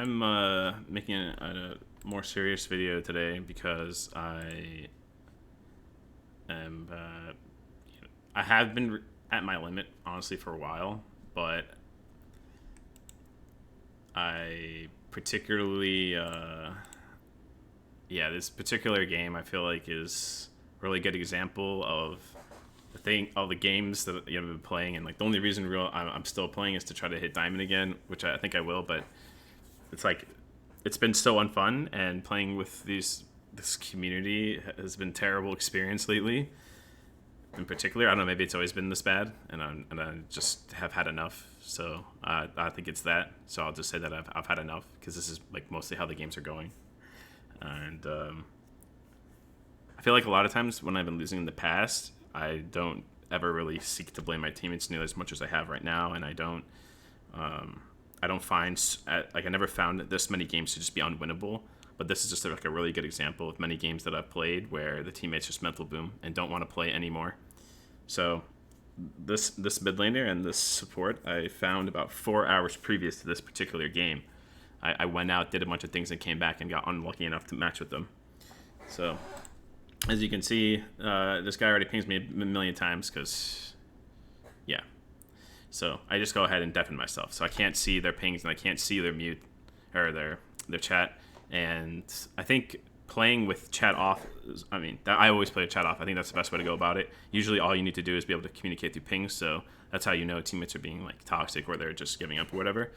I'm making a more serious video today because am I have been at my limit honestly for a while, but I particularly this particular game I feel like is a really good example of all the games that I've been playing, and like the only reason I'm still playing is to try to hit diamond again, which I think I will, but it's like it's been so unfun, and playing with this community has been a terrible experience lately. In particular, I don't know, maybe it's always been this bad, and I just have had enough. So I think it's that. So I'll just say that I've had enough because this is like mostly how the games are going, and I feel like a lot of times when I've been losing in the past, I don't ever really seek to blame my teammates nearly as much as I have right now, and I don't find like I never found this many games to just be unwinnable. But this is just like a really good example of many games that I've played where the teammates just mental boom and don't want to play anymore. So this mid laner and this support I found about 4 hours previous to this particular game. I went out, did a bunch of things, and came back and got unlucky enough to match with them. So as you can see, this guy already pings me a million times because, yeah. So I just go ahead and deafen myself. So I can't see their pings and I can't see their mute or their chat. And I think playing with chat off, I always play with chat off. I think that's the best way to go about it. Usually all you need to do is be able to communicate through pings. So that's how you know teammates are being like toxic or they're just giving up or whatever.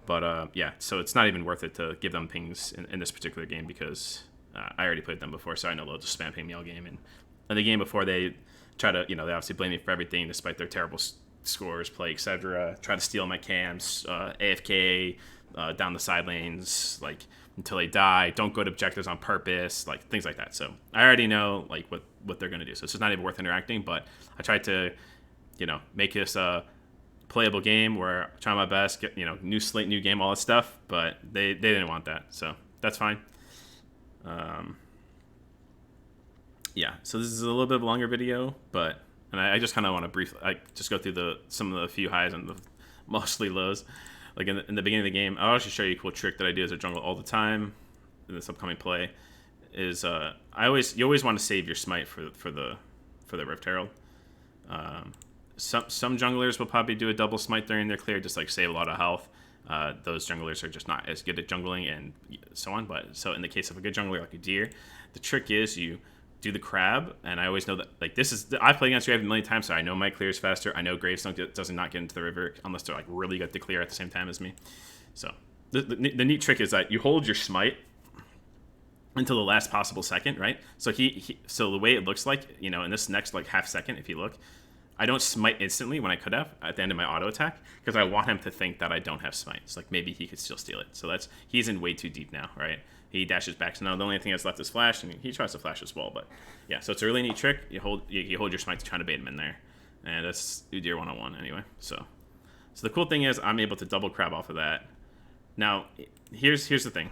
But so it's not even worth it to give them pings in this particular game because I already played them before. So I know they'll just spam ping me all game. And in the game before, they try to, they obviously blame me for everything despite their terrible scores, play, etc. Try to steal my cams, AFK, down the side lanes, like until they die. Don't go to objectives on purpose, like things like that. So I already know like what they're gonna do. So it's just not even worth interacting. But I tried to, make this a playable game where I try my best, get new slate, new game, all that stuff. But they didn't want that, so that's fine. So this is a little bit of a longer video, but I just kind of want to briefly just go through some of the few highs and the mostly lows. Like in the beginning of the game, I'll actually show you a cool trick that I do as a jungle all the time in this upcoming play. Is you always want to save your smite for the Rift Herald. Some junglers will probably do a double smite during their clear, just like save a lot of health. Those junglers are just not as good at jungling and so on. But so in the case of a good jungler like a deer, the trick is you do the crab, and I always know that like I've played against Grave a million times, so I know my clear is faster. I know Graves doesn't not get into the river unless they're like really good to clear at the same time as me. So the neat trick is that you hold your smite until the last possible second, right? So so the way it looks like, in this next like half second, if you look, I don't smite instantly when I could have at the end of my auto attack because I want him to think that I don't have smite. So like maybe he could still steal it. So he's in way too deep now, right? He dashes back. So now the only thing that's left is flash, and he tries to flash as well. But yeah, so it's a really neat trick. You hold your smite to try to bait him in there, and that's Udyr 101 anyway. So the cool thing is I'm able to double crab off of that. Now here's the thing.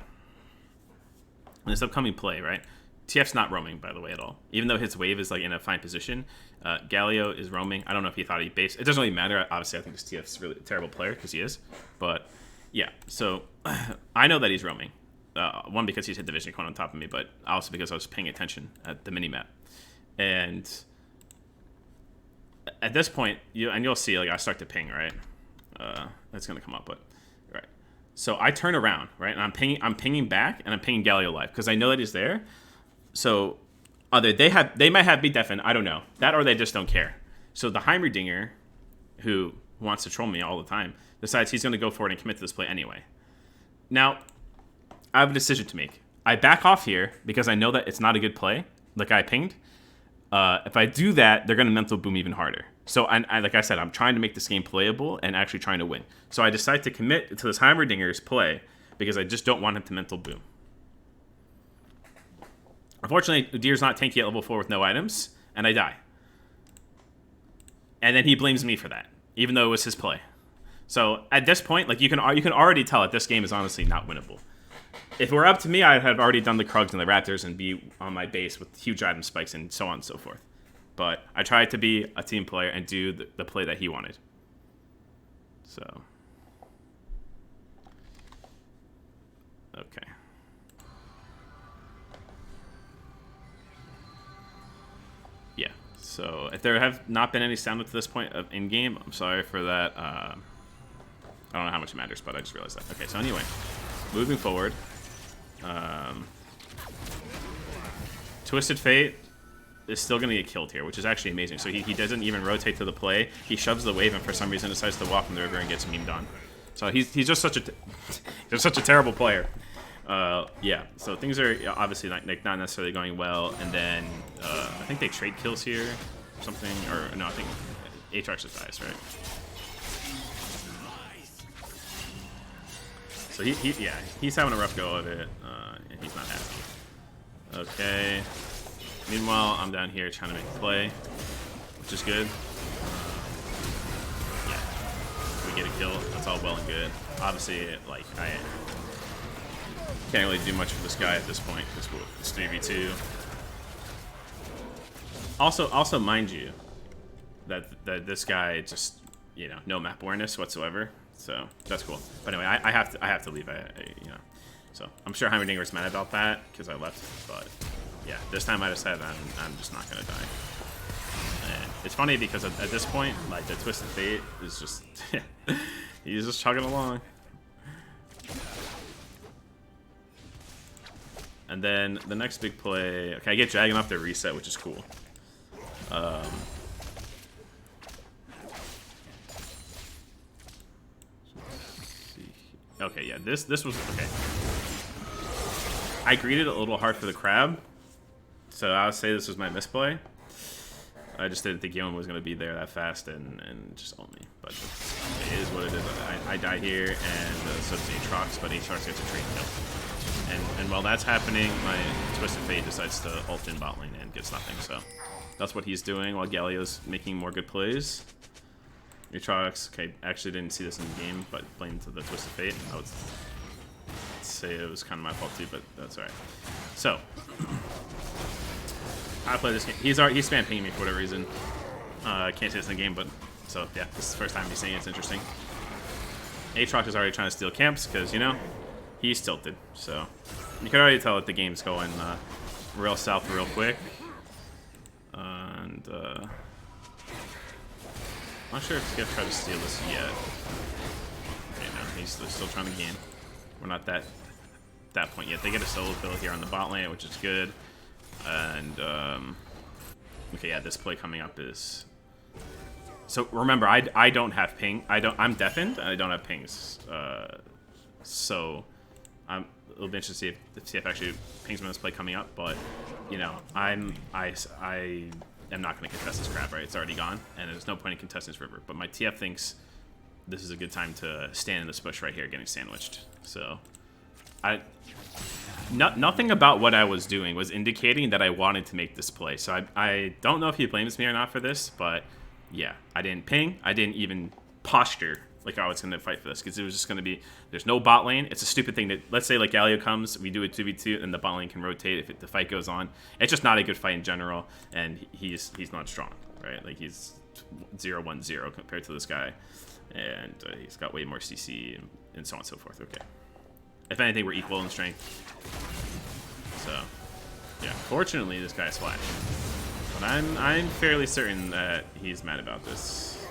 In this upcoming play, right? TF's not roaming, by the way, at all. Even though his wave is like in a fine position, Galio is roaming. I don't know if he thought he based. It doesn't really matter. Obviously, I think this TF's really a terrible player because he is. But yeah, so I know that he's roaming. One, because he's hit the vision cone on top of me, but also because I was paying attention at the minimap. And at this point, you'll see, like, I start to ping, right? That's going to come up, but right. So I turn around, right, and I'm pinging back, and I'm pinging Galio live because I know that he's there. So either they might have me deafened, I don't know. That or they just don't care. So the Heimerdinger, who wants to troll me all the time, decides he's going to go for it and commit to this play anyway. Now, I have a decision to make. I back off here because I know that it's not a good play, like I pinged. If I do that, they're going to mental boom even harder. So, like I said, I'm trying to make this game playable and actually trying to win. So I decide to commit to this Heimerdinger's play because I just don't want him to mental boom. Unfortunately, Udyr's not tanky at level 4 with no items, and I die. And then he blames me for that, even though it was his play. So at this point, like you can already tell that this game is honestly not winnable. If it were up to me, I'd have already done the Krugs and the Raptors and be on my base with huge item spikes and so on and so forth. But I tried to be a team player and do the play that he wanted. So So if there have not been any sound to this point of in-game, I'm sorry for that. I don't know how much it matters, but I just realized that. Okay, so anyway, moving forward. Twisted Fate is still going to get killed here, which is actually amazing. So he doesn't even rotate to the play. He shoves the wave and for some reason decides to walk in the river and gets memed on. So he's just such a terrible player. Yeah, so things are obviously not necessarily going well. And then I think they trade kills here or something. Or no, I think Aatrox just dies, right? So he's having a rough go of it. And he's not happy. Okay. Meanwhile, I'm down here trying to make a play, which is good. Yeah, we get a kill. That's all well and good. Obviously, like I can't really do much for this guy at this point because it's 3v2. Also, mind you, that this guy just no map awareness whatsoever. So that's cool. But anyway, I have to leave. So I'm sure Heimerdinger's mad about that because I left, but. Yeah, this time I decided I'm just not gonna die. And it's funny because at this point, like the Twisted Fate is just he's just chugging along. And then the next big play, okay, I get Dragon off their reset, which is cool. Okay, yeah, this was okay. I greeted a little hard for the crab. So I would say this was my misplay. I just didn't think Yon was going to be there that fast and just own me. But it is what it is. I die here, and so does Aatrox, but Aatrox gets a trade kill. And while that's happening, my Twisted Fate decides to ult in bot lane and gets nothing. So that's what he's doing while Galio's making more good plays. Aatrox, okay, actually didn't see this in the game, but blame to the Twisted Fate. I would say it was kind of my fault too, but that's alright. So I play this game. He's spam pinging me for whatever reason. I can't say this in the game, but so yeah, this is the first time he's saying it's interesting. Aatrox is already trying to steal camps because he's tilted. So you can already tell that the game's going real south real quick. And I'm not sure if he's gonna try to steal this yet. Okay, no, he's still trying to gain. We're not that point yet. They get a solo kill here on the bot lane, which is good. And okay, yeah, this play coming up is. So remember, I don't have ping. I'm deafened. And I don't have pings. So it'll be interesting to see if actually pings me on this play coming up. But I am not going to contest this crab. Right, it's already gone, and there's no point in contesting this river. But my TF thinks this is a good time to stand in this bush right here, getting sandwiched. So nothing about what I was doing was indicating that I wanted to make this play. So I don't know if he blames me or not for this, but yeah, I didn't ping. I didn't even posture like I was going to fight for this because it was just going to be, there's no bot lane. It's a stupid thing that, let's say like Galio comes, we do a 2v2, and the bot lane can rotate if the fight goes on. It's just not a good fight in general, and he's not strong, right? Like he's 0-1-0 compared to this guy, and he's got way more CC and so on and so forth. Okay. If anything, we're equal in strength. So, yeah. Fortunately, this guy's flash. But I'm fairly certain that he's mad about this.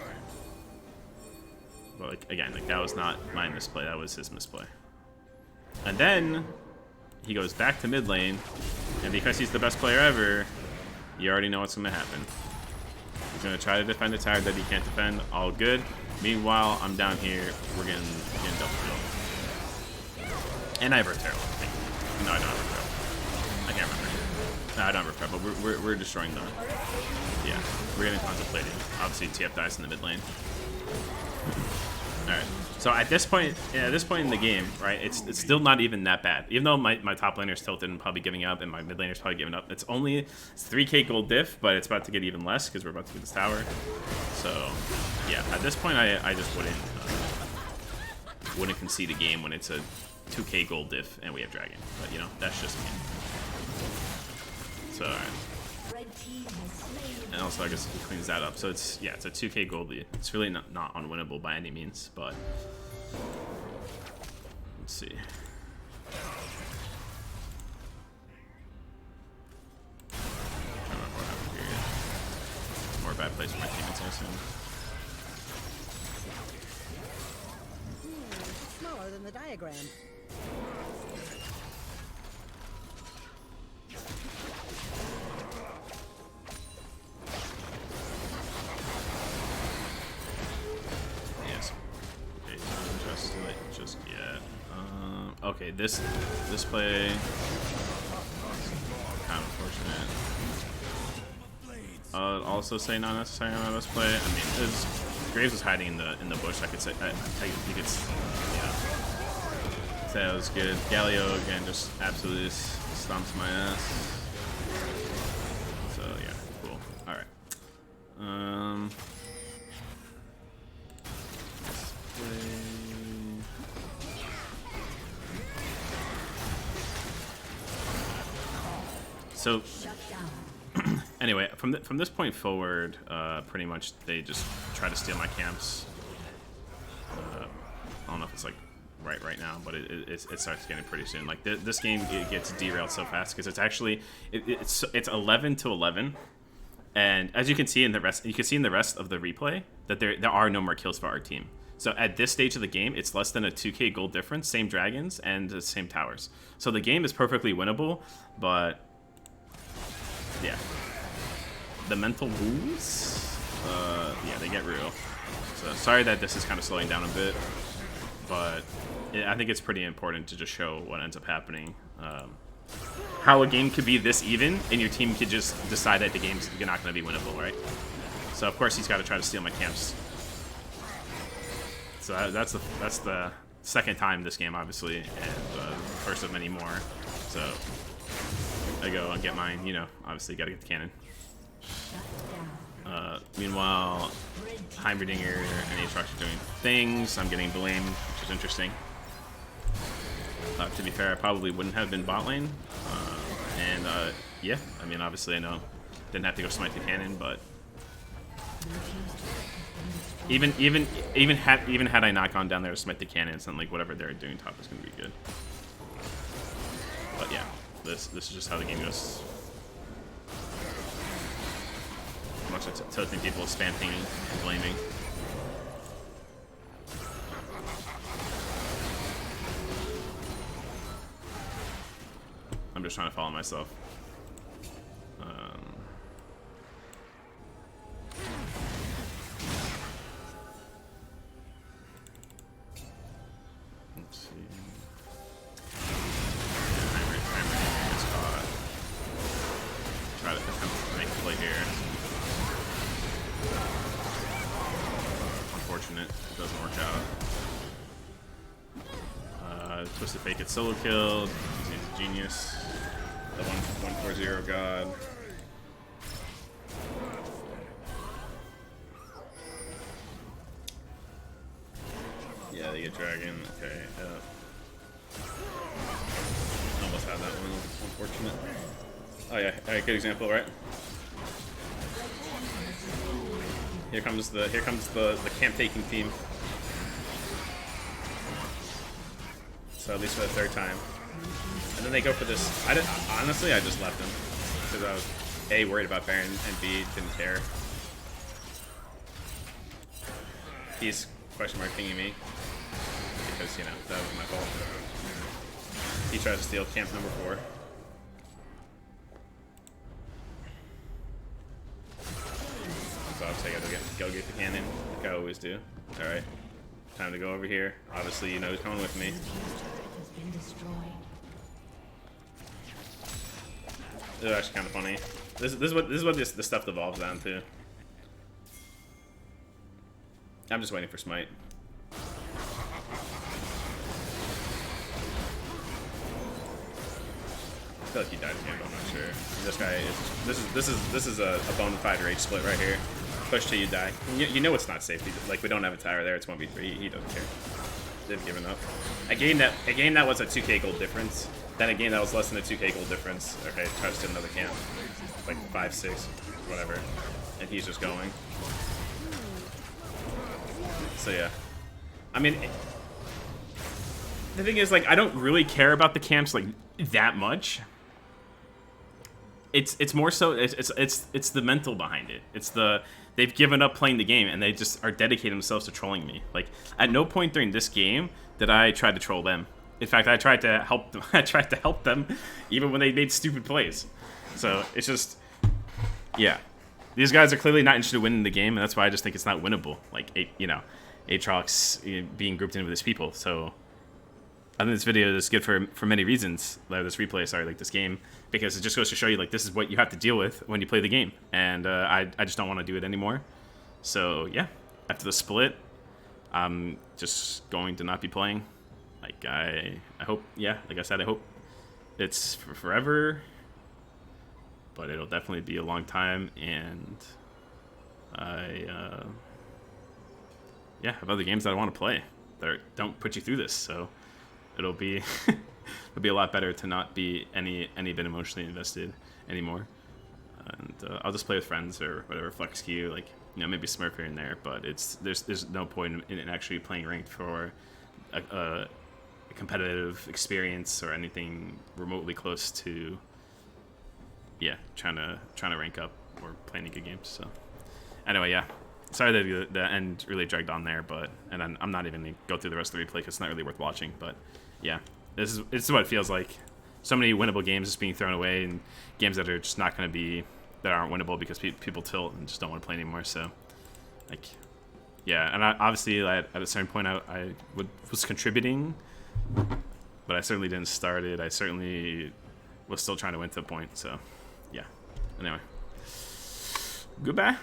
But like, again, like that was not my misplay. That was his misplay. And then he goes back to mid lane, and because he's the best player ever, you already know what's going to happen. He's going to try to defend a tower that he can't defend. All good. Meanwhile, I'm down here. We're getting double kill. And I have Earth Terror, I think. No, I don't have Earth Terror. I can't remember. No, I don't have Earth Terror, but we're destroying them. Yeah, we're getting contemplated. Obviously, TF dies in the mid lane. Alright, so at this point in the game, right, it's still not even that bad. Even though my top laner's tilted and probably giving up, and my mid laner's probably giving up. It's 3k gold diff, but it's about to get even less because we're about to get this tower. So, yeah, at this point, I just wouldn't concede a game when it's a 2k gold diff and we have dragon, but that's just me. So alright. And also I guess he cleans that up. So it's a 2k gold lead. It's really not unwinnable by any means, but let's see. the diagram. Yes. Okay, just yet. Okay, this play kind of unfortunate. Also say not necessarily on this play. I mean, Graves was hiding in the bush. I could say you could yeah. Say that was good. Galio again just absolutely stomps my ass. So yeah, cool. All right. So anyway, from this point forward, pretty much they just try to steal my camps. I don't know if it's like right now, but it starts getting pretty soon. Like this game, it gets derailed so fast because it's actually it's 11-11, and as you can see in the rest, of the replay that there are no more kills for our team. So at this stage of the game, it's less than a 2k gold difference, same dragons and the same towers. So the game is perfectly winnable, but yeah, the mental wounds, yeah, they get real. So sorry that this is kind of slowing down a bit, but I think it's pretty important to just show what ends up happening. How a game could be this even, and your team could just decide that the game's not going to be winnable, right? So of course he's got to try to steal my camps. So that's the second time this game, obviously, and first of many more. So I go and get mine. You know, obviously got to get the cannon. Meanwhile, Heimerdinger and Aatrox are doing things. I'm getting blamed, which is interesting. To be fair, I probably wouldn't have been bot lane. Yeah, I mean, obviously I know didn't have to go smite the cannon, but even had I not gone down there to smite the cannon, it's not like whatever they're doing top is going to be good. But yeah, this is just how the game goes. Much of tilting people, spam pinging, and blaming. I'm just trying to follow myself. Let's see. Try to attempt to make a play here. Unfortunate, it doesn't work out. Twisted Fate gets solo killed. He's a genius. The 140 god. Yeah, they get dragon. Okay. Almost had that one. Unfortunate. Oh yeah, alright, good example, right? Here comes the camp taking team. So at least for the third time. And then they go for this. Honestly, I just left him because I was A, worried about Baron, and B, didn't care. He's question mark pinging me because, you know, that was my fault. He tries to steal camp number 4. So obviously I gotta go get the cannon, like I always do. Alright. Time to go over here. Obviously, you know who's coming with me. This is actually kind of funny. This is what this stuff devolves down to. I'm just waiting for smite. I feel like he died again, but I'm not sure. This guy is this is a bona fide rage split right here. Push till you die. You know it's not safe. Like, we don't have a tower there. It's 1v3. He doesn't care. They've given up. A game that was a 2k gold difference. Then a game that was less than a 2k gold difference. Okay, try to steal another camp. Like 5-6, whatever. And he's just going. So yeah. I mean, the thing is, like, I don't really care about the camps like that much. It's more so it's the mental behind it. It's the they've given up playing the game and they just are dedicating themselves to trolling me. Like, at no point during this game that I tried to troll them. In fact, I tried to help them. I tried to help them even when they made stupid plays. So it's just, yeah. These guys are clearly not interested in winning the game, and that's why I just think it's not winnable. Like, Aatrox being grouped in with his people. So I think this video is good for many reasons. This replay, sorry, like this game, because it just goes to show you like this is what you have to deal with when you play the game, and I just don't want to do it anymore. So yeah, after the split, I'm just going to not be playing. Like I hope, yeah, like I said, I hope it's for forever, but it'll definitely be a long time, and I have other games that I want to play that don't put you through this. So it'll be it'll be a lot better to not be any bit emotionally invested anymore, and I'll just play with friends or whatever, flex queue, like maybe Smurf here and there. But there's no point in actually playing ranked for a competitive experience or anything remotely close to trying to rank up or playing any good games. So anyway, yeah. Sorry that the end really dragged on there, and I'm not even going to go through the rest of the replay because it's not really worth watching. But yeah, this is what it feels like. So many winnable games just being thrown away, and games that are just not going to be, that aren't winnable because people tilt and just don't want to play anymore. So, like, yeah, and obviously at a certain point I was contributing, but I certainly didn't start it. I certainly was still trying to win to a point. So, yeah. Anyway, goodbye.